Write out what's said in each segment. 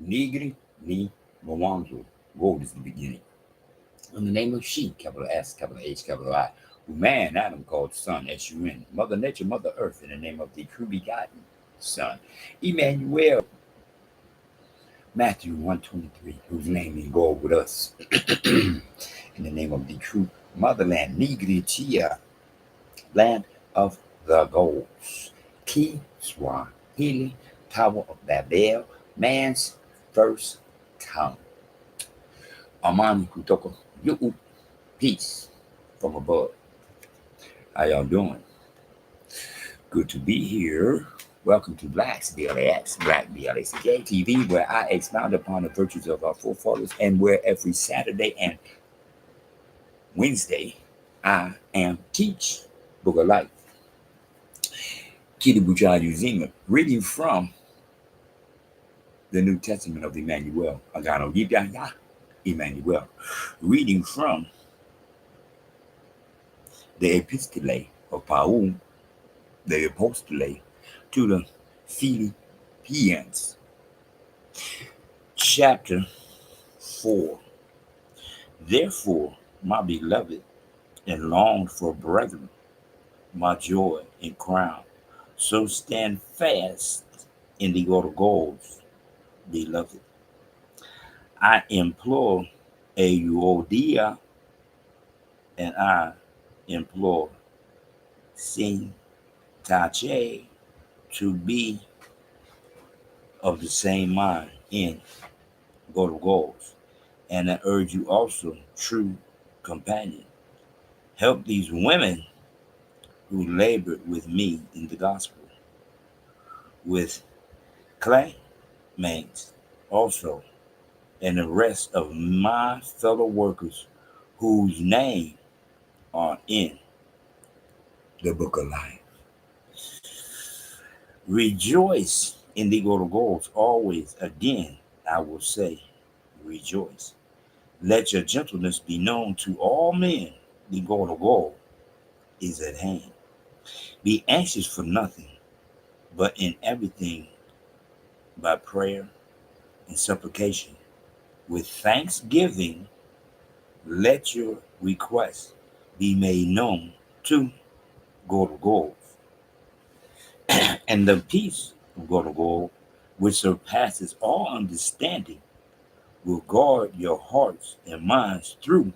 Nigri, Ni, Mwanzo. Gold is the beginning. In the name of she, capital S, capital H, capital I, who man, Adam, called son, S-U-N, Mother Nature, Mother Earth, in the name of the true begotten Son, Emmanuel, Matthew 123, whose name is God with us, in the name of the true motherland, Nigritia, land of the goals, Ki, Swahili, Tower of Babel, man's first tongue. Amani Kutoko, Yu, peace from above. How y'all doing? Good to be here. Welcome to Black BLAXBLACK TV, where I expound upon the virtues of our forefathers, and where every Saturday and Wednesday I am teach Book of Life. Kidi Bujaju Zima, reading from the New Testament of Emmanuel. Agano, Jipya, Imanuel. Reading from the Epistle of Paul, the Apostle to the Philipians. Chapter 4. Therefore, my beloved and longed for brethren, my joy and crown, so stand fast in the goals, beloved. I implore Euodia, and I implore Syntyche to be of the same mind in goals, and I urge you also, true companion, help these women who labored with me in the gospel, with claymates also, and the rest of my fellow workers whose name are in the book of life. Rejoice in the goals always. Again, I will say, rejoice. Let your gentleness be known to all men. The goal is at hand. Be anxious for nothing, but in everything by prayer and supplication, with thanksgiving, let your requests be made known to goals. And the peace of God, which surpasses all understanding, will guard your hearts and minds through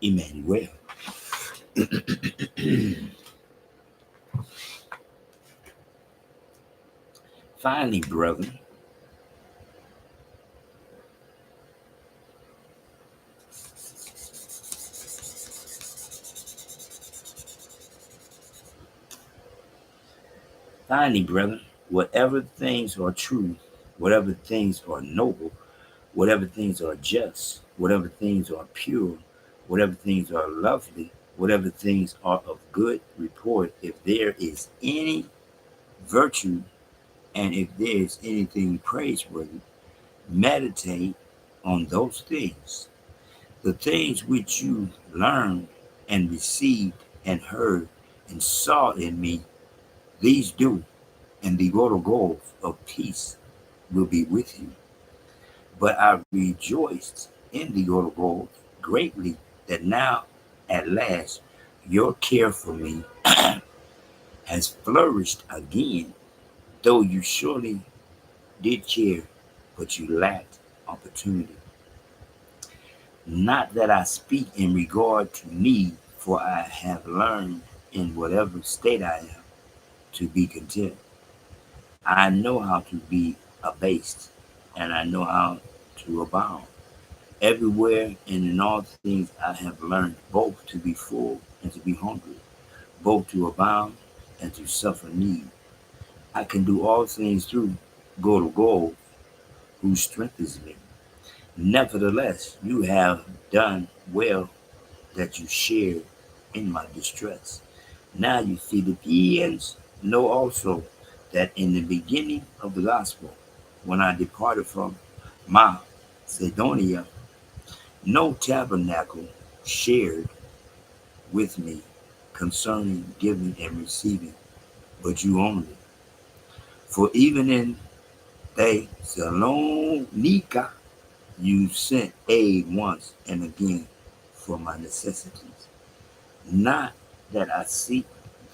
Emmanuel. Finally, brethren, whatever things are true, whatever things are noble, whatever things are just, whatever things are pure, whatever things are lovely, whatever things are of good report, if there is any virtue and if there is anything praiseworthy, meditate on those things. The things which you learned and received and heard and saw in me, these do, and the goals of peace will be with you. But I rejoiced in the goals greatly that now at last your care for me has flourished again, though you surely did care, but you lacked opportunity. Not that I speak in regard to need, for I have learned in whatever state I am to be content. I know how to be abased, and I know how to abound. Everywhere and in all things I have learned both to be full and to be hungry, both to abound and to suffer need. I can do all things through God, who strengthens me. Nevertheless, you have done well that you shared in my distress. Now you Philipians know also that in the beginning of the gospel, when I departed from Macedonia, no tabernacle shared with me concerning giving and receiving, but you only. For even in Thessalonica, you sent aid once and again for my necessities. Not that I seek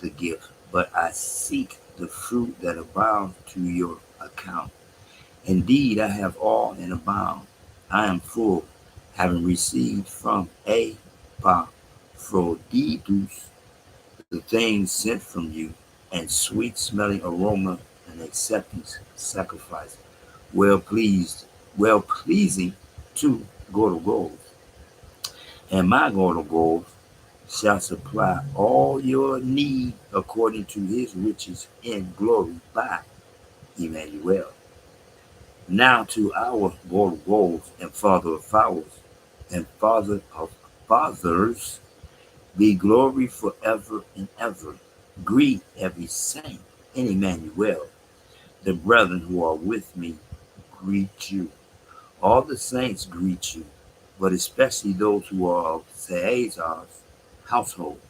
the gift, but I seek the fruit that abounds to your account. Indeed, I have all and abound. I am full, having received from Epaphroditus the things sent from you, and sweet smelling aroma and acceptance sacrifice, well pleasing to GoWitUs. And my GoWitUs shall supply all your need according to his riches in glory by Emmanuel. Now to our GoWitUs and Father of fathers and Father of fathers be glory forever and ever. Greet every saint in Emmanuel. The brethren who are with me greet you. All the saints greet you, but especially those who are of Caesar's household.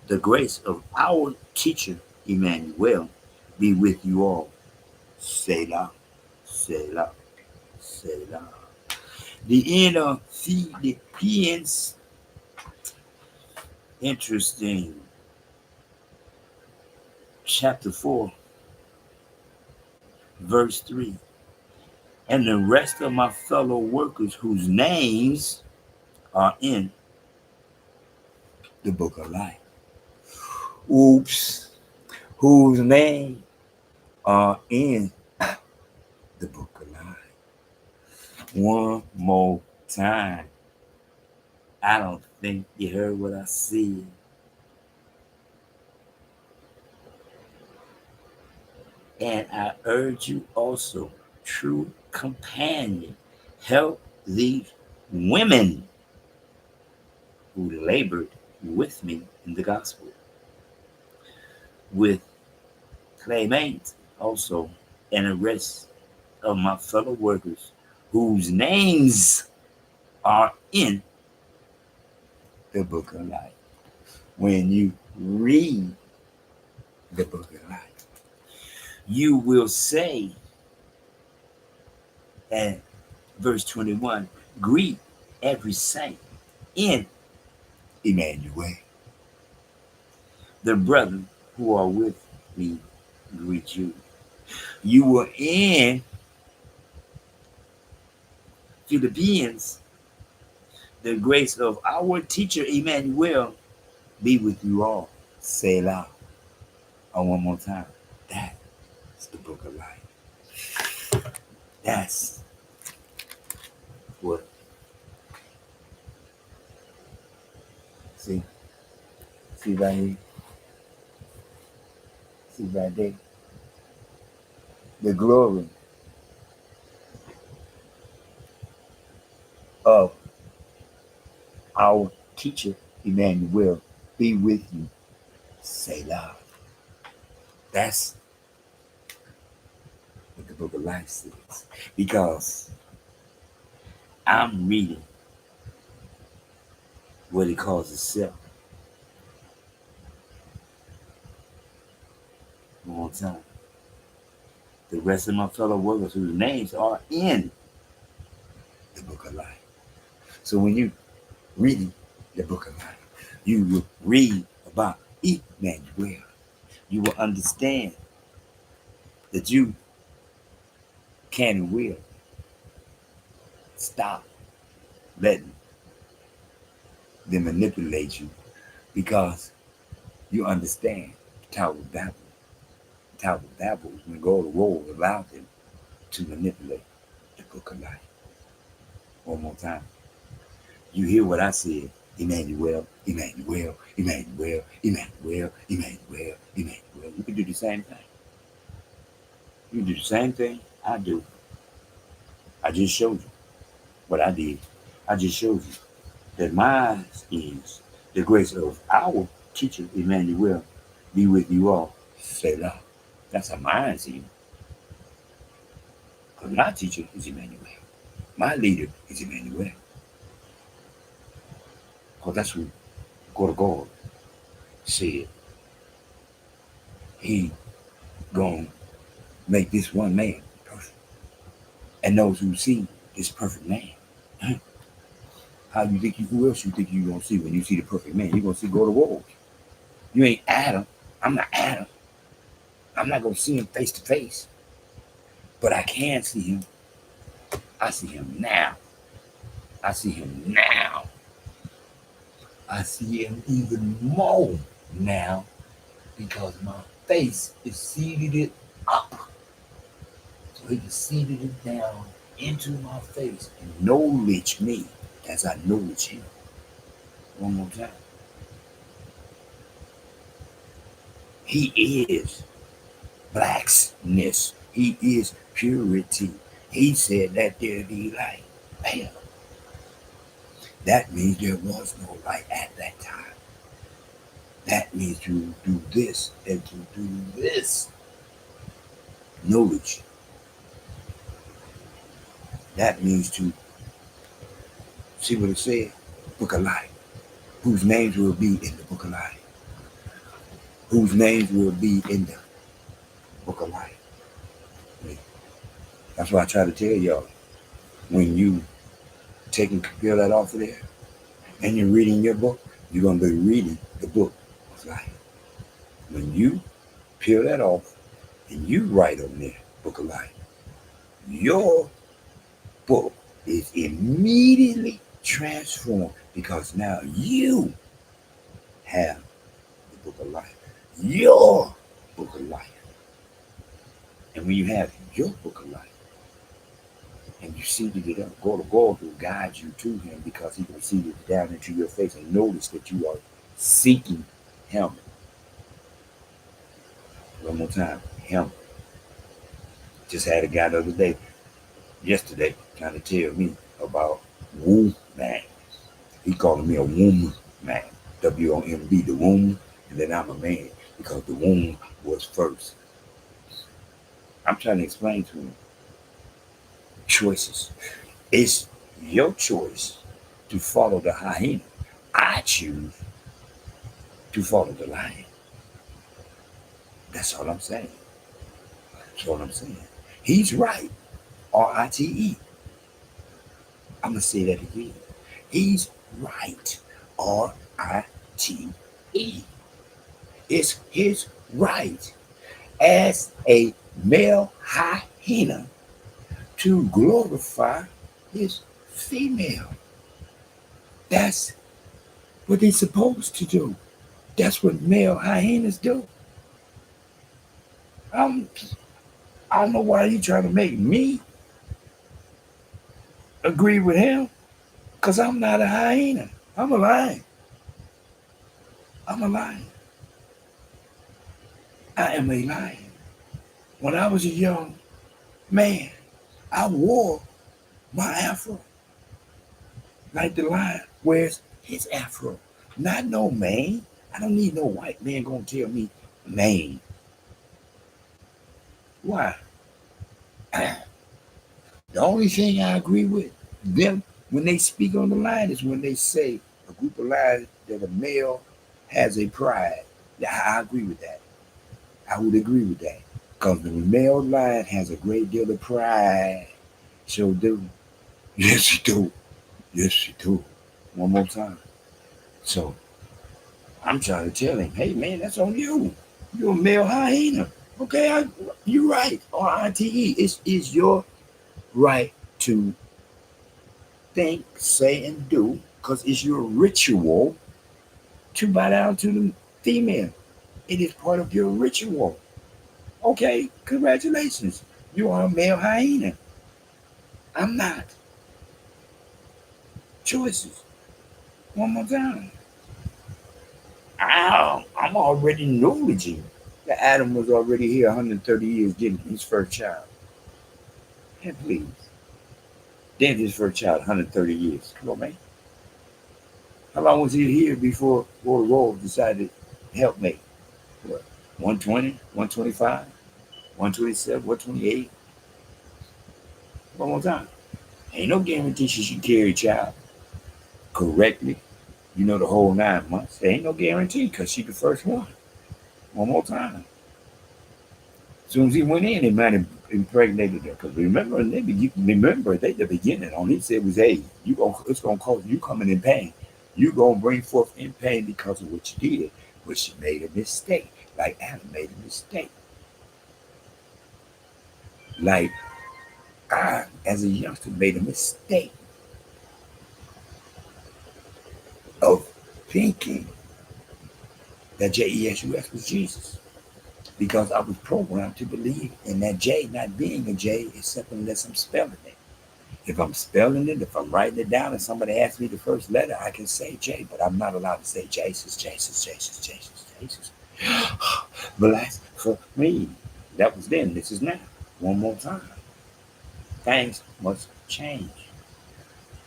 The grace of our teacher Emmanuel be with you all. Selah, Selah, Selah. The end of Philipians. Interesting. Chapter 4, verse 3. And the rest of my fellow workers whose names are in the book of life. Oops. Whose names are in the book of life. One more time. I don't think you heard what I said. And I urge you also, true companion, help these women who labored with me in the gospel, with claimants also, and the rest of my fellow workers whose names are in the book of life. When you read the book of life, you will say, at verse 21, greet every saint in Emmanuel. The brethren who are with me greet you. You were in Philipians. The grace of our teacher Emmanuel be with you all. Selah. One more time. That's the book of life. That's what. See right here. See right there. The glory of our teacher Emmanuel be with you. Selah. That's what the book of life says. Because I'm reading what it calls itself. One more time. The rest of my fellow workers whose names are in the book of life. So when you read the book of life, you will read about Emmanuel. You will understand that you can and will stop letting them manipulate you, because you understand the Tower of Babel. The Tower of Babel is when GoWitUs allowed them to manipulate the book of life. One more time. You hear what I said. Emmanuel, Emmanuel, Emmanuel, Emmanuel, Emmanuel, Emmanuel. You can do the same thing. You can do the same thing I do. I just showed you what I did. I just showed you that mine is the grace of our teacher Emmanuel be with you all. Selah. That's how mine is. Because my teacher is Emmanuel. My leader is Emmanuel. Because that's what GoWitUs said. He gonna make this one man person. And those who see this perfect man. How you think who else you think you're gonna see when you see the perfect man? You're gonna see go to war. You ain't Adam. I'm not Adam. I'm not gonna see him face to face. But I can see him. I see him now. I see him now. I see him even more now because my face is seated it up. So he can seated it down into my face and knowledge me as I knowledge him. One more time. He is blackness. He is purity. He said that there be light. Bam. That means there was no light at that time. That means to do this and to do this. Knowledge. That means to see what it said. Book of life. Whose names will be in the book of life. Whose names will be in the book of life. That's why I try to tell y'all, when you peel that off of there and you're reading your book, you're going to be reading the book of life. When you peel that off and you write on there, book of life, your book is immediately transformed because now you have the book of life. Your book of life. And when you have your book of life, and you seated it up, God will guide you to him because he will seat it down into your face and notice that you are seeking him. One more time, him. Just had a guy the other day, yesterday, trying to tell me about womb man. He calling me a womb man. W-O-M-B, the womb, and then I'm a man because the womb was first. I'm trying to explain to him. Choices. It's your choice to follow the hyena. I choose to follow the lion. That's all I'm saying. That's all I'm saying. He's right. R-I-T-E. I'm going to say that again. He's right. R-I-T-E. It's his right as a male hyena to glorify his female. That's what they're supposed to do. That's what male hyenas do. I don't know why you trying to make me agree with him, because I'm not a hyena. I'm a lion. I'm a lion. I am a lion. When I was a young man, I wore my afro like the lion wears his afro. Not no mane. I don't need no white man gonna tell me mane. Why? The only thing I agree with them when they speak on the line is when they say a group of lions that a male has a pride. I agree with that. I would agree with that. Because the male lion has a great deal of pride. So do. Yes, he do. Yes, he do. One more time. So I'm trying to tell him, hey man, that's on you. You're a male hyena. Okay, you're right. R-I-T-E. It's your right to think, say, and do, because it's your ritual to bow down to the female. It is part of your ritual. Okay, congratulations. You are a male hyena. I'm not. Choices. One more time. I'm already acknowledging that Adam was already here 130 years getting his first child. Yeah, please. Then his first child, 130 years. Come on, man. How long was he here before Roll decided to help me? What? 120, 125, 127, 128? One more time. Ain't no guarantee she should carry a child correctly. You know, the whole 9 months. There ain't no guarantee because she the first one. One more time. As soon as he went in, they might have impregnated her. Because remember, they the beginning. On he said was, hey, it's gonna cause you coming in pain. You gonna bring forth in pain because of what you did. But she made a mistake, like Adam made a mistake. Like I, as a youngster, made a mistake of thinking that JESUS was Jesus. Because I was programmed to believe in that J not being a J except unless I'm spelling it. If I'm spelling it, if I'm writing it down and somebody asks me the first letter, I can say J, but I'm not allowed to say Jesus, Jesus, Jesus, Jesus, Jesus. Bless for me. That was then. This is now. One more time. Things must change.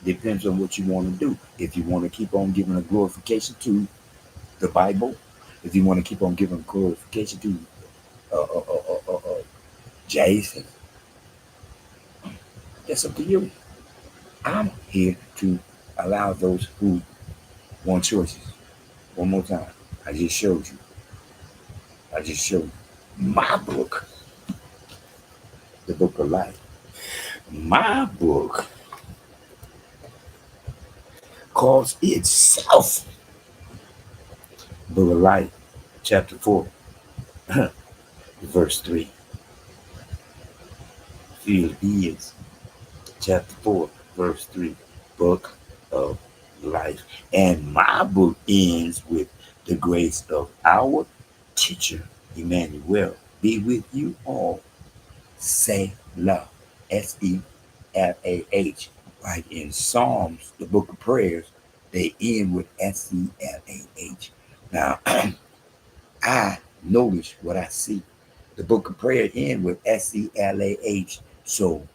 Depends on what you want to do. If you want to keep on giving a glorification to the Bible, if you want to keep on giving glorification to Jesus, that's up to you. I'm here to allow those who want choices. One more time. I just showed you. I just showed you. My book, the book of life. My book calls itself Book of Life, chapter 4, verse 3. Philipians, chapter 4, verse 3. Book of life. And my book ends with the grace of our teacher, Emmanuel, be with you all. Say love. Selah. Like in Psalms, the book of prayers, they end with Selah. Now, I notice what I see. The book of prayer end with Selah. So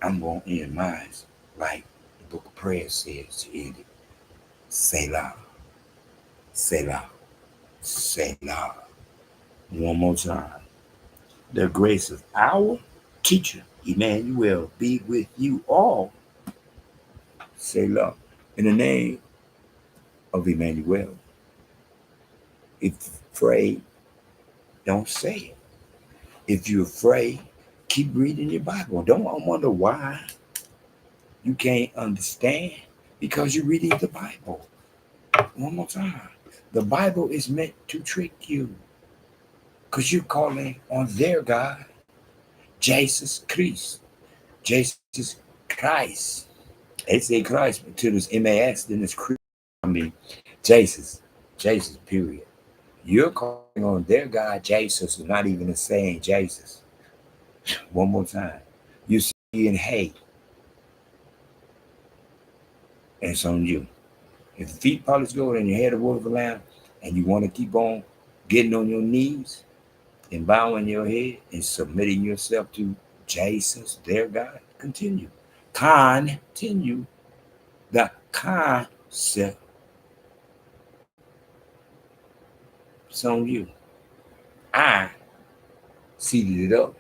I'm going to end mine like the book of prayer says to end it. Selah. Selah. Selah. One more time. The grace of our teacher, Emmanuel, be with you all. Selah. In the name of Emmanuel. If you're afraid, don't say it. If you're afraid, keep reading your Bible. Don't wonder why you can't understand because you're reading the Bible. One more time. The Bible is meant to trick you because you're calling on their God, Jesus Christ. Jesus Christ. They say Christ until it's MAS, then it's Christ. I mean, Jesus. Jesus, period. You're calling on their God, Jesus, and not even saying Jesus. One more time. You see in hate, and it's on you. If the feet polish gold and your head a wool of a lamb, and you want to keep on getting on your knees and bowing your head and submitting yourself to Jesus, their God, continue. Continue the concept. It's on you. I seated it up,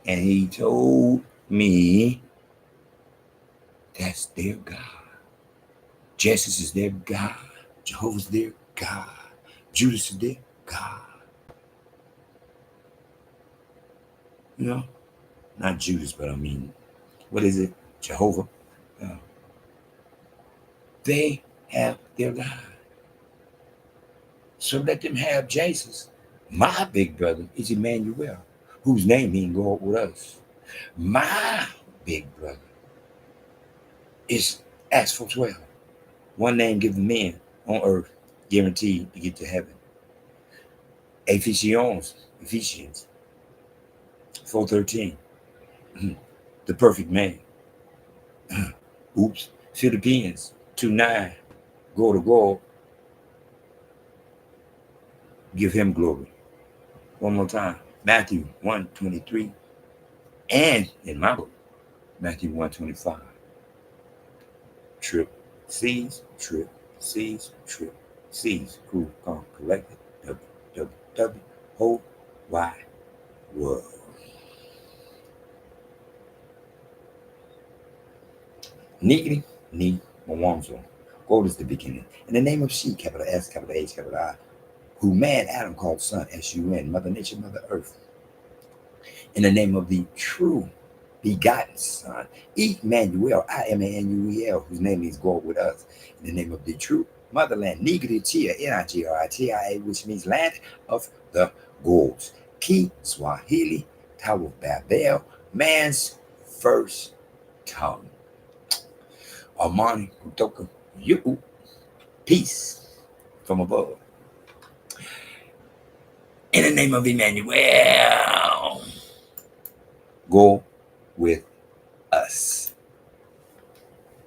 and he told me that's their God. Jesus is their God. Jehovah's their God. Judas is their God. You know, not Judas, but I mean, what is it? Jehovah. Uh, they have their God. So let them have Jesus. My big brother is Emmanuel, whose name he can go up with us. My big brother is Acts 4:12. One name given men on earth guaranteed to get to heaven. Ephesians 4:13. The perfect man. Oops. Philipians 2:9. Go to God. Give him glory. One more time. Matthew 1:23. And in my book, Matthew 1:25. Trip C's, trip C's, trip C's. Who come collected. www. Whole wide world. Neatly, neat, Mwanzo. Gold is the beginning. In the name of she, capital S, capital H, capital I, who man Adam called son, S-U-N, Mother Nature, Mother Earth. In the name of the true begotten Son, Emmanuel, I am Emmanuel, whose name is God with us. In the name of the true motherland, Nigritia, Nigeria, which means land of the gods. Ki Swahili, Tower of Babel, man's first tongue. Amani kutoka you, peace from above. In the name of Emmanuel, go with us.